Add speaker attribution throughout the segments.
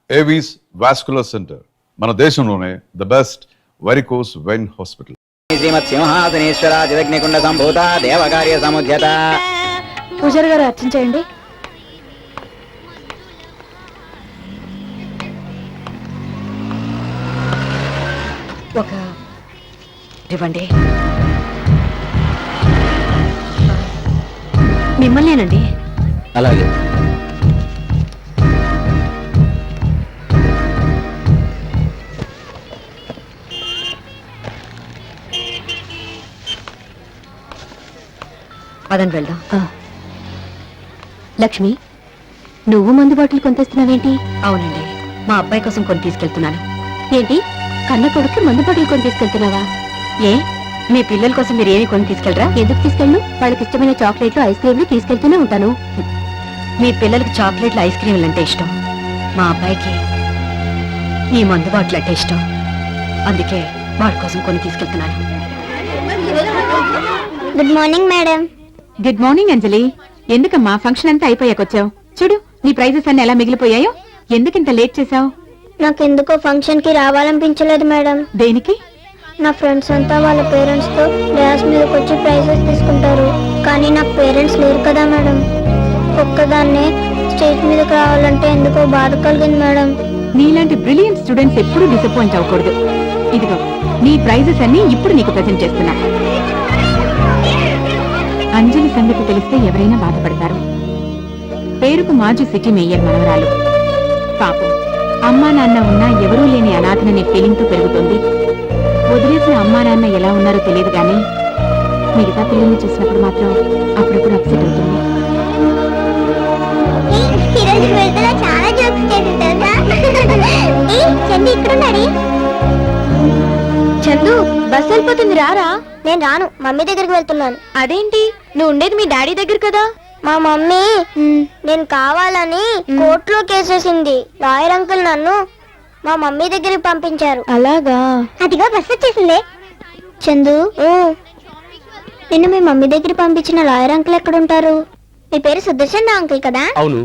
Speaker 1: Avis vascular centre మన దేశంలోనే the best varicose vein hospital.
Speaker 2: శ్రీమత్ సింహాసనేశ్వరాజిదగ్నికుండ సంభూత దేవకార్య సముద్యత.
Speaker 3: పూజారి గారు అర్చించేయండి.
Speaker 4: ఒక ఇవ్వండి. మిమ్మల్నేనండి.
Speaker 2: అలాగే
Speaker 4: పదండి వెళ్దాం. లక్ష్మి, నువ్వు మందు బాటిల్ కొనితేస్తున్నావేంటి? అవునండి, మా అబ్బాయి కోసం కొని తీసుకెళ్తున్నాను. ఏంటి, కన్న కొడుకు మందు బాటిల్ కొని తీసుకెళ్తున్నావా? ఏ, మీ పిల్లల కోసం మీరు ఏమి కొని తీసుకెళ్ళరా? ఎందుకు తీసుకెళ్ళు? వాళ్ళకి ఇష్టమైన చాక్లెట్లు, ఐస్ క్రీమ్లు తీసుకెళ్తూనే ఉంటాను. మీ పిల్లలకి చాక్లెట్లు, ఐస్ క్రీమ్లు అంటే ఇష్టం. మా అబ్బాయికి ఈ మందు బాటిల్ అంటే ఇష్టం. అందుకే వాడి కోసం కొని తీసుకెళ్తున్నాను.
Speaker 3: Good morning madam.
Speaker 5: Good morning Anjali. ఎందుకమ్మా ఫంక్షన్ అంతా అయిపోయాకొచ్చావు? చూడు నీ ప్రైజెస్ అన్ని ఎలా మిగిలిపోయాయో. ఎందుకింత లేట్ చేసావు?
Speaker 3: నాకెందుకో ఫంక్షన్ కి రావాలనిపించలేదు మేడం.
Speaker 5: దేనికి?
Speaker 3: నా ఫ్రెండ్స్ అంతా వాళ్ళ పేరెంట్స్ తో డాన్స్ మీదకి వచ్చి ప్రైజెస్ తీసుకుంటారు. కానీ నాకు పేరెంట్స్ లేరు కదా మేడం. ఒక్కదాన్నే స్టేజ్ మీదకి రావాలంటే ఎందుకో బాధ కలిగింది మేడం.
Speaker 5: నీలాంటి బ్రిలియంట్ స్టూడెంట్స్ ఎప్పుడూ డిసప్పాయింట్ అవ్వకూడదు. ఇదిగో నీ ప్రైజెస్ అన్ని ఇప్పుడు నీకు ప్రెజెంట్ చేస్తున్నా. అంజలి సంగతి తెలిస్తే ఎవరైనా బాధపడతారు. పేరుకు మాజీ సిటీ మేయర్ మనవరాలు. పాపం అమ్మా నాన్న ఉన్నా ఎవరూ లేని అనాథననే ఫీలింగ్ తో పెరుగుతుంది. వదిలేసిన అమ్మా నాన్న ఎలా ఉన్నారో తెలియదు గానీ మిగతా పిల్లల్ని చూసినప్పుడు మాత్రం అప్పుడప్పుడు అప్సెట్ అవుతుంది.
Speaker 3: చందు, బస్ వెళ్ళిపోతుంది, రారా? నేను రాను, మమ్మీ దగ్గరికి వెళ్తున్నాను. అదేంటి, నువ్వు ఉండేది మీ డాడీ దగ్గర కదా? మా మమ్మీ నేను కావాలని కోర్టులో కేసేసింది. లాయర్ అంకుల్ నన్ను మా మమ్మీ దగ్గరికి పంపించారు. అలాగా? అదిగో బస్ వచ్చేసిందే. చందు, నిన్ను మీ మమ్మీ దగ్గర పంపించిన లాయర్ అంకుల్ ఎక్కడుంటారు? మీ పేరు సుదర్శన్ అంకుల్ కదా?
Speaker 6: అవును.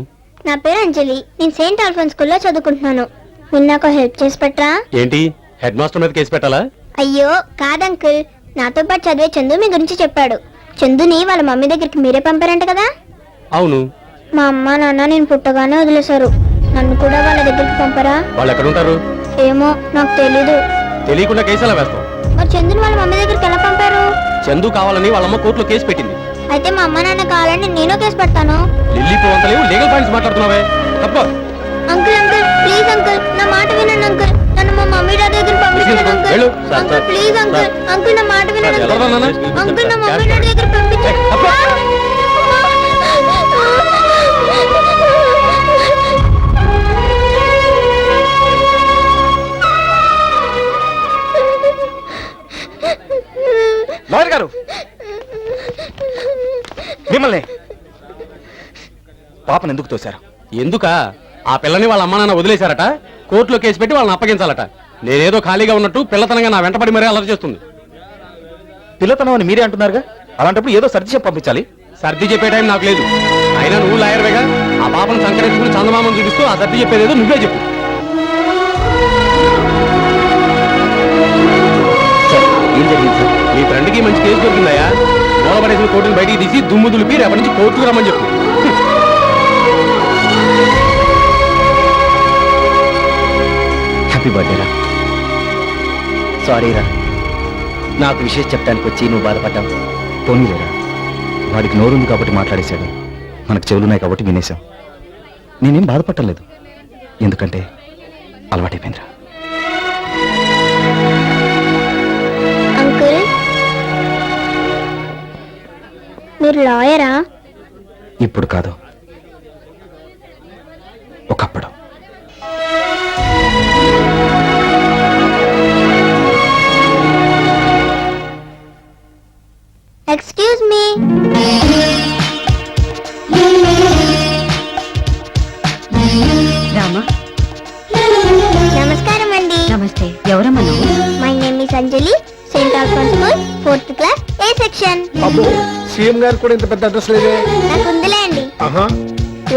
Speaker 3: నా పేరు అంజలి. నేను సెయింట్ ఆల్ఫోన్స్ స్కూల్లో చదువుకుంటున్నాను. మీరు నాకు హెల్ప్ చేసి పెట్టరా?
Speaker 6: ఏంటి, హెడ్ మాస్టర్ మీద కేసు పెట్టాలా?
Speaker 3: అయ్యో కాదంకుల్, నాతో పాటు చదివే చందు మీ గురించి చెప్పాడు. చందుని వాళ్ళ మమ్మీ దగ్గరికి మీరే పంపారంట కదా?
Speaker 6: అవును.
Speaker 3: మా అమ్మ నాన్న నేను పుట్టగానే వదిలేశారు. నన్ను కూడా వాళ్ళ దగ్గరికి పంపరా?
Speaker 6: వాళ్ళు ఎక్కడ ఉంటారు?
Speaker 3: ఏమో నాకు తెలీదు.
Speaker 6: తెలియకుండా కేసు ఎలా వేస్తాం?
Speaker 3: మరి చందుని వాళ్ళ మమ్మీ దగ్గరికి ఎలా పంపారు?
Speaker 6: చందు కావాలని వాళ్ళమ్మ కోర్టులో కేసు పెట్టింది.
Speaker 3: అయితే మా అమ్మ నాన్న కావాలని నేను కేసు పెడతాను.
Speaker 6: లిల్లీ పోవంతలేవు, లీగల్ పాయింట్స్ మాట్లాడుతున్నావే. తప్ప.
Speaker 3: అంకుల్ అంకుల్ ప్లీజ్ అంకుల్, నా మాట వినండి అంకుల్. నన్ను మా మమ్మీ డాడీ దగ్గర పంపించండి uncle. Uncle please uncle, uncle నా మాట వినండి అంకుల్. అంకుల్ నా మమ్మీ డాడీ దగ్గర పంపించండి.
Speaker 6: లాయర్ గారు, మిమ్మల్ని పాపను ఎందుకు తోశారు? ఎందుకా? ఆ పిల్లని వాళ్ళ అమ్మ నాన్న వదిలేశారట. కోర్టులో కేసు పెట్టి వాళ్ళని అప్పగించాలట. నేనేదో ఖాళీగా ఉన్నట్టు పిల్లతనంగా నా వెంటపడి మరీ అలర్ట్ చేస్తుంది.
Speaker 7: పిల్లతనం అని మీరే అంటున్నారుగా, అలాంటప్పుడు ఏదో సర్ది చెప్పి పంపించాలి.
Speaker 6: సర్ది చెప్పే టైం నాకు లేదు. అయినా నువ్వు లాయర్వేగా, ఆ పాపను సంకరించుకుని చందమామను చూపిస్తూ ఆ సర్ది చెప్పేదేదో నువ్వే చెప్పు.
Speaker 7: ఏం జరిగింది సార్?
Speaker 6: మీ ఫ్రెండ్కి మంచి కేసు దొరికిందయా. మూలపడేసిన కోర్టును బయటికి తీసి దుమ్ము దులిపి రేపటి నుంచి కోర్టుకు రమ్మని చెప్పు.
Speaker 7: హ్యాపీ బర్త్డే రా. సారీ రా, నాకు విషయం చెప్తానికి వచ్చి నువ్వు బాధపడ్డావు. పోనీలేరా, వాడికి నోరుంది కాబట్టి మాట్లాడేశాడు. మనకు చెవులున్నాయి కాబట్టి వినేశాం. నేనేం బాధపడలేదు, ఎందుకంటే అలవాటైపోయిందిరా.
Speaker 3: అంకుల్, మీరు లాయరా?
Speaker 7: ఇప్పుడు కాదు, ఒకప్పుడు.
Speaker 3: Excuse me.
Speaker 4: రామా.
Speaker 3: నమస్కారం అండి.
Speaker 4: నమస్తే. ఎవరమ్మా నువ్వు?
Speaker 3: My name is Anjali, saint Alphonse school 4th class A section.
Speaker 8: CM గారు కూడా ఇంత పెద్ద అడ్రస్ లేదే.
Speaker 3: నాకు ఉందిలే అండి.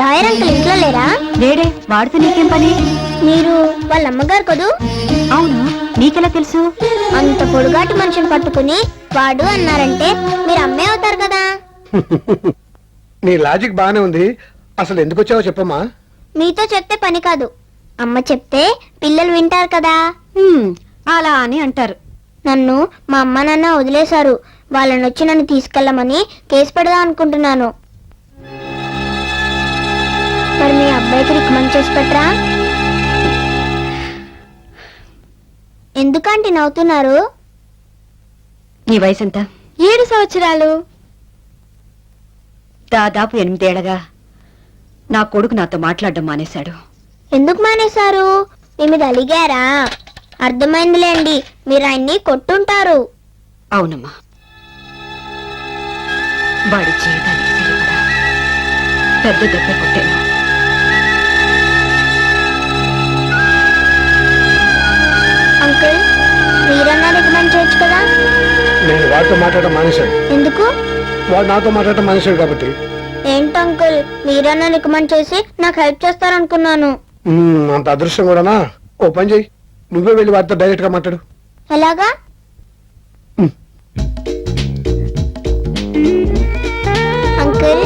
Speaker 3: లాయర్ అంకుల్ ఇంట్లో లేరా?
Speaker 4: లేడే, వాడితే నీకేం పని?
Speaker 3: మీరు వాళ్ళ అమ్మగారు కదూ?
Speaker 4: అవును, నీకెలా తెలుసు?
Speaker 3: అంత పొడుగాటి మనిషిని పట్టుకుని వాడు అన్నారంటే మీరు అమ్మే అవుతారు కదా.
Speaker 8: నీ లాజిక్ బానే ఉంది. అసలు ఎందుకు వచ్చావో చెప్పమ్మా.
Speaker 3: మీతో చెప్తే పని కాదు, అమ్మ చెప్తే పిల్లలు వింటారు కదా.
Speaker 4: అలా అని అంటారు.
Speaker 3: నన్ను మా అమ్మ నాన్న వదిలేశారు. వాళ్ళని వచ్చి నన్ను తీసుకెళ్ళమని కేసు పెడదాం అనుకుంటున్నాను. మరి మీ అబ్బాయికి రికమెండ్ చేసి పెట్టరా? ఎందుకంటే నవ్వుతున్నారు?
Speaker 4: నీ వయసు ఎంత?
Speaker 3: 7 సంవత్సరాలు.
Speaker 4: దాదాపు 8 ఏళ్లగా నా కొడుకు నాతో మాట్లాడడం మానేశాడు.
Speaker 3: ఎందుకు మానేశారు? మీ మీద అలిగారా? అర్థమైందిలేండి, మీరు ఆయన్ని కొట్టుంటారు.
Speaker 4: అవునమ్మా, వాడి జీవితానికి సరిపడా పెద్ద దెబ్బ కొట్టాను.
Speaker 3: అంకుల్, మీరన్నా రికమెండ్ చేయొచ్చు కదా.
Speaker 8: నేను వాడితో మాట్లాడటం మానేశాడు.
Speaker 3: ఎందుకు?
Speaker 8: వాడు నాతో మాట్లాడటం మానేశాడు కాబట్టి.
Speaker 3: ఏంటి అంకుల్, మీరన్నా రికమెండ్ చేసి నాకు హెల్ప్ చేస్తారనుకున్నాను.
Speaker 8: అంత అదృష్టం కూడానా? ఓ పని చెయ్యి, నువ్వే వెళ్ళి వాడితో డైరెక్ట్ గా మాట్లాడు.
Speaker 3: ఎలాగా? అంకుల్,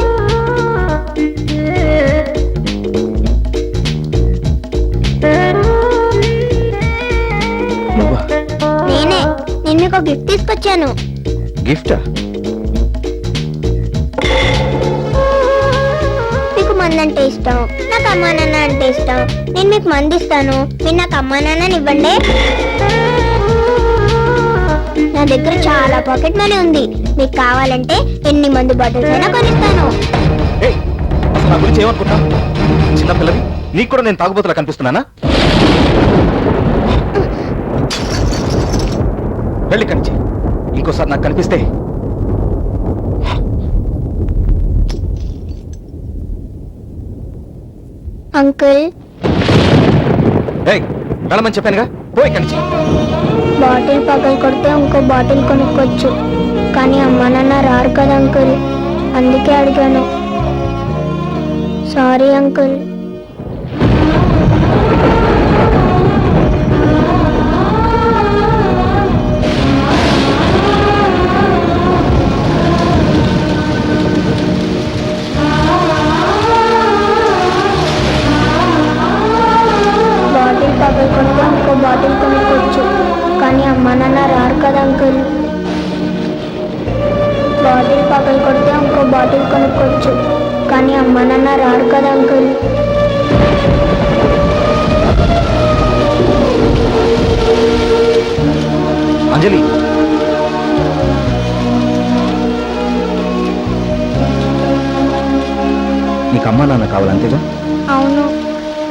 Speaker 7: నువ్వా?
Speaker 3: నేనే. నేను మీకు ఒక గిఫ్ట్ తీసుకొచ్చాను.
Speaker 7: గిఫ్టా?
Speaker 3: మీకు మంది అంటే ఇష్టం, నాకు అమ్మా నాన్న అంటే ఇష్టం. నేను మీకు మంది ఇస్తాను, మీరు నాకు అమ్మా నాన్నని ఇవ్వండి. నా దగ్గర చాలా పాకెట్ మనీ ఉంది. మీకు కావాలంటే ఎన్ని మందు బాటిల్స్ అయినా కొనిస్తాను.
Speaker 7: ఏయ్, అసలు నా గురించి ఏమనుకుంటా? చిన్నపిల్లవి, నీకు కూడా నేను తాగుబోతులా కనిపిస్తున్నానా? వెళ్ళి కంచి, ఇంకోసారి నాకు కనిపిస్తే
Speaker 3: అంకుల్,
Speaker 7: ఏయ్, వెళ్ళమని చెప్పానుగా, పోయి కంచి.
Speaker 3: బాటిల్ పగలు కొడితే ఇంకో బాటిల్ కొనుక్కోవచ్చు, కానీ అమ్మా నాన్న రారు కదా అంకుల్, అందుకే అడిగాను. Sorry uncle. బాటిల్ పగలు కొడితే ఇంకో బాటిల్ కొనుక్కోవచ్చు, కానీ అమ్మా నాన్న రారు కదా అంకుల్. బాటిల్ పగలు కొడితే ఇంకో బాటిల్ కొనుక్కోవచ్చు, కానీ అమ్మా నాన్న రారు కదా అంకుల్.
Speaker 7: అంజలి, నీకు అమ్మా నాన్న కావాలంతేగా?
Speaker 3: అవును.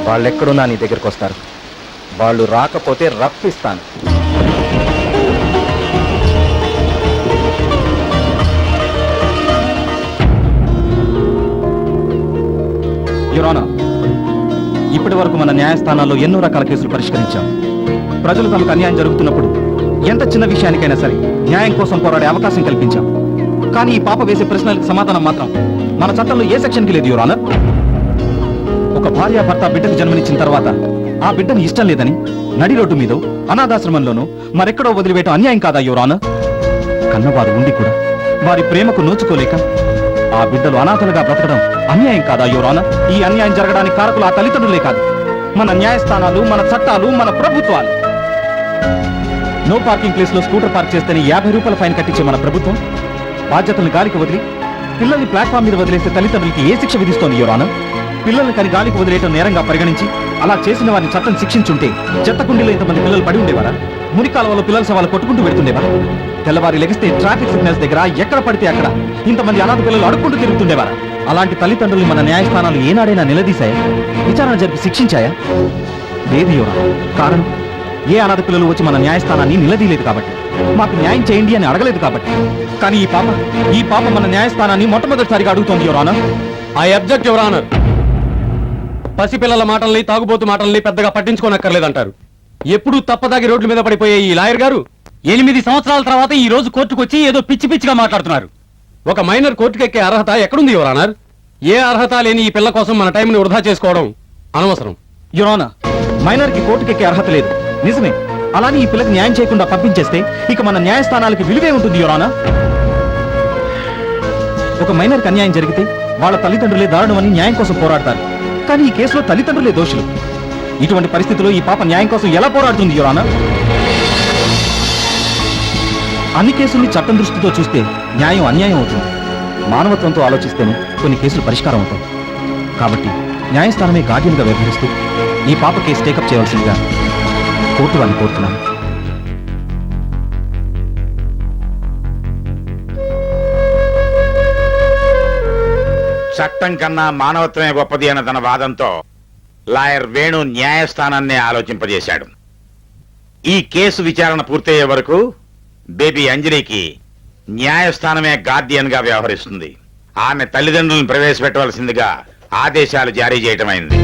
Speaker 7: వాళ్ళెక్కడున్నా నీ దగ్గరకు వస్తారు. వాళ్ళు రాకపోతే రప్పిస్తాను. యువర్ ఆనర్, ఇప్పటి వరకు మన న్యాయస్థానాల్లో ఎన్నో రకాల కేసులు పరిష్కరించాం. ప్రజలు తమకు అన్యాయం జరుగుతున్నప్పుడు ఎంత చిన్న విషయానికైనా సరే న్యాయం కోసం పోరాడే అవకాశం కల్పించాం. కానీ ఈ పాప వేసే ప్రశ్నలకు సమాధానం మాత్రం మన చట్టంలో ఏ సెక్షన్కి లేదు యువర్ ఆనర్. ఒక భార్య భర్త బిడ్డకు జన్మనిచ్చిన తర్వాత ఆ బిడ్డను ఇష్టం లేదని నడి రోడ్డు మీదో అనాథాశ్రమంలోనూ మరెక్కడో వదిలివేయటం అన్యాయం కాదా యువర్ ఆనర్? కన్నవారు ఉండి కూడా వారి ప్రేమకు నోచుకోలేక ఆ బిడ్డలు అనాథలుగా బ్రతకడం అన్యాయం కాదా యువర్ ఆనర్? ఈ అన్యాయం జరగడానికి కారకులు ఆ తల్లిదండ్రులే కాదు, మన న్యాయస్థానాలు, మన చట్టాలు, మన ప్రభుత్వాలు. నో పార్కింగ్ ప్లేస్ లో స్కూటర్ పార్క్ చేస్తేనే 50 రూపాయల ఫైన్ కట్టించే మన ప్రభుత్వం బాధ్యతలను గాలికి వదిలి పిల్లల్ని ప్లాట్ఫామ్ మీద వదిలేసే తల్లిదండ్రులకి ఏ శిక్ష విధిస్తోంది యువర్ ఆనర్? పిల్లల్ని కని గాలికి వదిలేయటం నేరంగా పరిగణించి అలా చేసిన వారిని చట్టం శిక్షించుంటే చెత్తకుండీలో ఇంతమంది పిల్లలు పడి ఉండేవారా? మురికాలవలో పిల్లల సవాలు కొట్టుకుంటూ పెడుతుండేవారా? తెల్లవారి లెగిస్తే ట్రాఫిక్ సిగ్నల్స్ దగ్గర ఎక్కడ పడితే అక్కడ ఇంతమంది అనాథ పిల్లలు అడుక్కుంటూ తిరుగుతుండేవారా? అలాంటి తల్లిదండ్రులు మన న్యాయస్థానాలు ఏనాడైనా నిలదీశాయా? విచారణ జరిపి శిక్షించాయా? లేదు యువర్ ఆనర్. కారణం, ఏ అనాథ పిల్లలు వచ్చి మన న్యాయస్థానాన్ని నిలదీయలేదు కాబట్టి, మాకు న్యాయం చేయండి అని అడగలేదు కాబట్టి. కానీ ఈ పాప మన న్యాయస్థానాన్ని మొట్టమొదటిసారిగా అడుగుతోంది your honour.
Speaker 6: I object your honour. పసిపిల్లల మాటల్ని, తాగుబోతు మాటల్ని పెద్దగా పట్టించుకోనక్కర్లేదంటారు. ఎప్పుడూ తప్పదాగి రోడ్ల మీద పడిపోయే ఈ లాయర్ గారు 8 సంవత్సరాల తర్వాత ఈ రోజు కోర్టుకు వచ్చి ఏదో పిచ్చి పిచ్చిగా మాట్లాడుతున్నారు. ఒక మైనర్ కోర్టుకెక్కే అర్హత ఎక్కడుంది యువర్ ఆనర్? ఏ అర్హత లేని ఈ పిల్ల కోసం మన టైంని వృధా చేసుకోవడం అనవసరం.
Speaker 7: యురానా, మైనర్ కి కోర్టుకెక్కే అర్హత లేదు నిజమే. అలానే ఈ పిల్లకి న్యాయం చేయకుండా పంపించేస్తే ఇక మన న్యాయస్థానాలకి విలువే ఉంటుంది యురానా. ఒక మైనర్ కి అన్యాయం జరిగితే వాళ్ళ తల్లిదండ్రులే దారుణమని న్యాయం కోసం పోరాడతారు. కానీ ఈ కేసులో తల్లిదండ్రులే దోషులు. ఇటువంటి పరిస్థితుల్లో ఈ పాప న్యాయం కోసం ఎలా పోరాడుతుంది యురానా? అన్ని కేసుల్ని చట్టం దృష్టితో చూస్తే న్యాయం అన్యాయం అవుతుంది. మానవత్వంతో ఆలోచిస్తేనే కొన్ని కేసులు పరిష్కారం అవుతాయి. కాబట్టి న్యాయస్థానమే గార్డియన్గా వ్యవహరిస్తూ ఈ పాప కేసు టేకప్ చేయవలసిందిగా కోర్టు వాళ్ళని కోరుతున్నాను.
Speaker 9: చట్టం కన్నా మానవత్వమే గొప్పది అన్న తన వాదంతో లాయర్ వేణు న్యాయస్థానాన్ని ఆలోచింపజేశాడు. ఈ కేసు విచారణ పూర్తయ్యే వరకు బేబీ అంజలికి న్యాయస్థానమే గార్డియన్ గా వ్యవహరిస్తుంది. ఆమె తల్లిదండ్రులను ప్రవేశపెట్టవలసిందిగా ఆదేశాలు జారీ చేయటమైంది.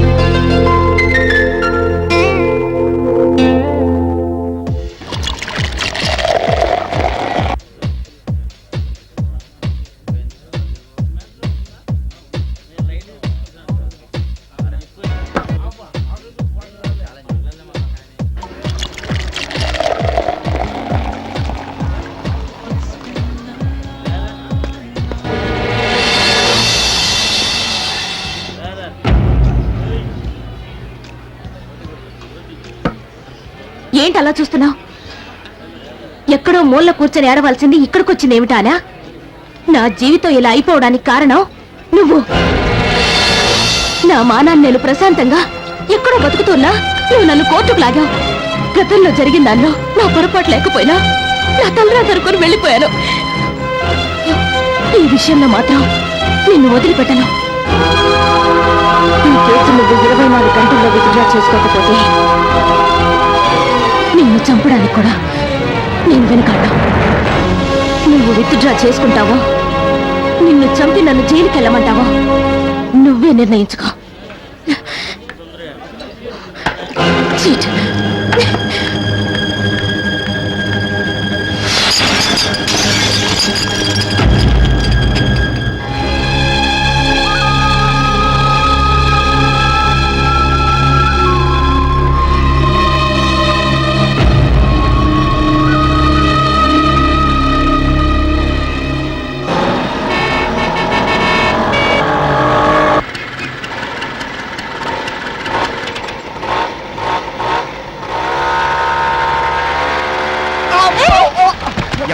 Speaker 4: ఏంటి అలా చూస్తున్నావు? ఎక్కడో మూల కూర్చొని ఏడవలసింది ఇక్కడికొచ్చింది ఏమిటానా? నా జీవితం ఇలా అయిపోవడానికి కారణం నువ్వు. నా మానాన్ని నేను ప్రశాంతంగా ఎక్కడో బతుకుతున్నా నువ్వు నన్ను కోర్టుకు లాగావు. గతంలో జరిగిన దానిలో నా పొరపాటు లేకపోయినా నా తలరా తరుకొని వెళ్ళిపోయాను. ఈ విషయంలో మాత్రం నిన్ను వదిలిపెట్టను. ఈ కేసు నువ్వు 24 గంటల్లో విత్డ్రా చేసుకోకపోతే నిన్ను చంపడానికి కూడా నేను వెనకాడ్డా. నువ్వు విత్డ్రా చేసుకుంటావో నిన్ను చంపి నన్ను జైలుకి వెళ్ళమంటావో నువ్వే నిర్ణయించుకో. చీట్.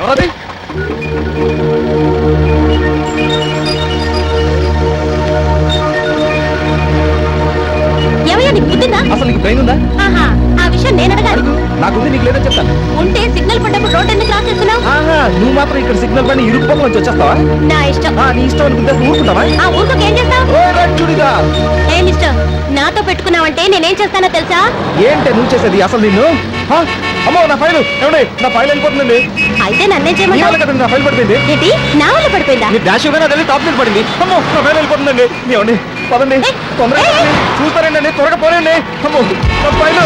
Speaker 7: ఎవరది?
Speaker 4: ఏమయ్యా నీకు బుద్ధిందా?
Speaker 7: అసలు నీకు బ్రెయిన్ ఉందా?
Speaker 4: ఆహా, ఆ విషయం నేను అడగాలి.
Speaker 7: నాకుంది, నీకు లేదని చెప్తాను.
Speaker 4: ఉంటే సిగ్నల్ పడ్డప్పుడు రోడ్ ఎందుకు క్రాస్ చేస్తున్నావు?
Speaker 7: ఆహా, నువ్వు మాత్రం ఇక్కడ సిగ్నల్ పైన ఇరుక్కుపోక నుంచి వచ్చేస్తావా?
Speaker 4: నా ఇష్టం.
Speaker 7: నీ ఇష్టం అనుకుంటే ఊరుకుంటావా?
Speaker 4: ఆ ఊరుకోకి ఏం చేస్తావు?
Speaker 7: ఓ రంచుడిగా!
Speaker 4: ఏ మిస్టర్, నాతో పెట్టుకున్నావంటే నేనేం చేస్తానో తెలుసా?
Speaker 7: ఏంటే నువ్వు చేసేది అసలు నిన్ను? అమ్మో నా ఫైల్ ఏమండి, నా ఫైల్ వెళ్ళిపోతుందండి.
Speaker 4: అయితే నన్నేం
Speaker 7: నీ వల్ల
Speaker 4: చేయమంటావు?
Speaker 7: కదండి నా ఫైల్ పడిపోయింది.
Speaker 4: ఏంటి, నా వల్ల పడిపోయిందా?
Speaker 7: మీ డాష్ ఇవ్వగానే అది టాప్ మీద పడింది. అమ్మో నా ఫైల్ వెళ్ళిపోతుందండి. ఏమండి పదండి, తొందరగా చూస్తారండి, త్వరగా పోనండి. అమ్మో నా ఫైల్.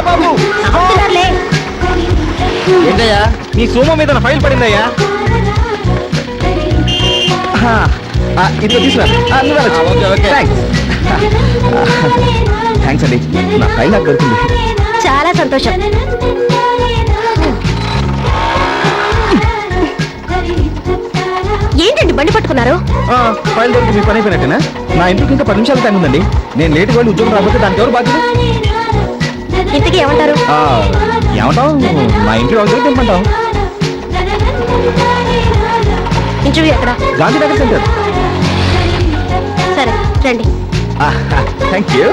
Speaker 7: బాబు
Speaker 4: ఆపుతున్నారులే.
Speaker 7: ఏంటయ్యా నీ సోమ మీద నా ఫైల్ పడిందయ్యా. ఇట్లా తీసుకురా. థ్యాంక్స్ అండి, నా ఫైల్ నాకు దొరికింది.
Speaker 4: చాలా సంతోషం. ఏంటండి బండి పట్టుకున్నారు?
Speaker 7: ఫైల్ దొరికి మీ పని అయిపోయినట్టేనా? నా ఇంటికి ఇంకా 10 నిమిషాలు టైం ఉందండి. నేను లేట్గా వెళ్ళి ఉద్యోగం రాకపోతే దానికి ఎవరు బాధ్యత?
Speaker 4: ఇంతకీ ఏమంటారు?
Speaker 7: ఏమంటావు, మా ఇంట్లో వాళ్ళకి తెమ్మంటావు.
Speaker 4: ఇంటర్వ్యూ ఎక్కడ?
Speaker 7: గాంధీనగర్ సెంటర్.
Speaker 4: సరే రండి.
Speaker 7: Thank you.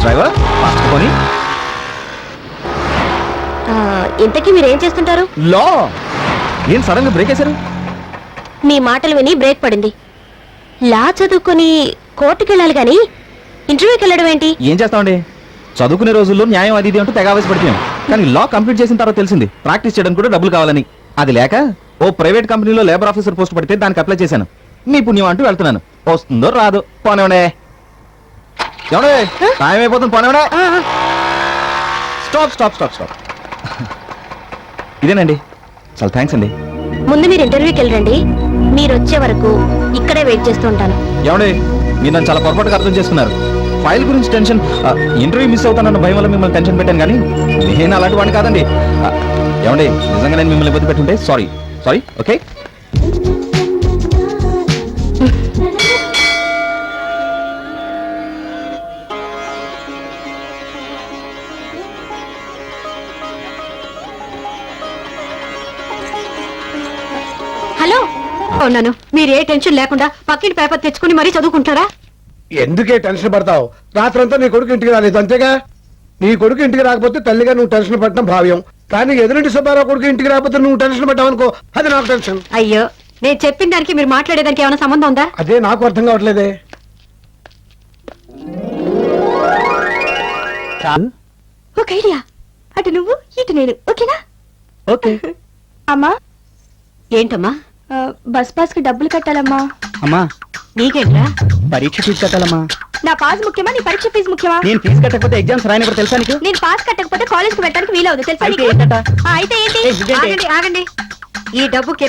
Speaker 7: డ్రైవర్ ఫాస్ట్ కొని.
Speaker 4: ఇంతకీ మీరేం చేస్తుంటారు?
Speaker 7: లో ఏం సడన్ గా బ్రేక్ వేశారు?
Speaker 4: మీ మాటలు విని బ్రేక్ పడింది. లా చదువుకొని కోర్టుకి వెళ్ళాలి కానీ ఇంటర్వ్యూకి వెళ్ళడం ఏంటి?
Speaker 7: ఏం చేస్తామండి, చదువుకునే రోజుల్లో న్యాయం అది ఇది అంటూ తెగ ఆవేశపడిపోయాం. కానీ లా కంప్లీట్ చేసిన తర్వాత తెలిసింది ప్రాక్టీస్ చేయడానికి కూడా డబ్బులు కావాలని. అది లేక ఓ ప్రైవేట్ కంపెనీలో లేబర్ ఆఫీసర్ పోస్ట్ పడితే దానికి అప్లై చేశాను. మీ పుణ్యం అంటూ వెళ్తున్నాను. వస్తుందో రాదు. పోనేవడే ఎవడే, టైం అయిపోతుంది. పోనేవడే. Stop stop stop stop. ఇదేనండి చాలా థ్యాంక్స్ అండి.
Speaker 4: ముందు మీరు ఇంటర్వ్యూకి వెళ్ళండి. మీరు వచ్చే వరకు ఇక్కడే వెయిట్ చేస్తూ ఉంటాను.
Speaker 7: ఏమండి, మీరు నన్ను చాలా పొరపాటుగా అర్థం చేసుకున్నారు. ఫైల్ గురించి టెన్షన్, ఇంటర్వ్యూ మిస్ అవుతానన్న భయం వల్ల మిమ్మల్ని టెన్షన్ పెట్టాను, కానీ నేను అలాంటి వాడిని కాదండి. ఏమండి, నిజంగా నేను మిమ్మల్ని ఇబ్బంది పెట్టుంటే సారీ. ఓకే.
Speaker 4: హలో, ఉన్నాను. మీరు ఏ టెన్షన్ లేకుండా పక్కింటి పేపర్ తెచ్చుకుని మరీ చదువుకుంటారా?
Speaker 8: ఎందుకే టెన్షన్ పడతావు? రాత్రంతా నీ కొడుకు ఇంటికి రాలేదు అంతేగా. నీ కొడుకు ఇంటికి రాకపోతే తల్లిగా నువ్వు టెన్షన్ పడటం భావ్యం, కానీ ఎదురింటి సుబ్బారావు కొడుకు ఇంటికి రాకపోతే నువ్వు టెన్షన్ పడ్డావు అనుకో, అది నాకు టెన్షన్.
Speaker 4: అయ్యో, నేను చెప్పిన దానికి మీరు మాట్లాడేదానికి ఏమైనా సంబంధం ఉందా?
Speaker 8: అదే నాకు అర్థం కావట్లేదే.
Speaker 4: ఒక ఐడియా. అటు నువ్వు, ఇటు నేను. ఓకేనా?
Speaker 7: ఓకే.
Speaker 3: అమ్మా,
Speaker 4: ఏంటమ్మా?
Speaker 3: బస్ పాస్ కి డబ్బులు కట్టాలమ్మా.
Speaker 7: అమ్మా,
Speaker 4: నీకేంట్రా?
Speaker 7: పరీక్ష ఫీజు కట్టాలమ్మా.
Speaker 3: నా పాస్ ముఖ్యమా, నీ పరీక్ష ఫీజు ముఖ్యమా?
Speaker 7: నేను ఫీజు కట్టకపోతే ఎగ్జామ్స్ రాయని కూడా తెలుసా నీకు?
Speaker 3: నేను పాస్ కట్టకపోతే కాలేజ్ కి వెళ్ళడానికి వీలవుదు తెలుసా
Speaker 7: అయితే
Speaker 3: నీకు?
Speaker 7: ఏంటట?
Speaker 3: అయితే ఏంటి?
Speaker 7: ఇదేంటి?
Speaker 4: ఆగండి. ఈ డబ్బు కిరాణా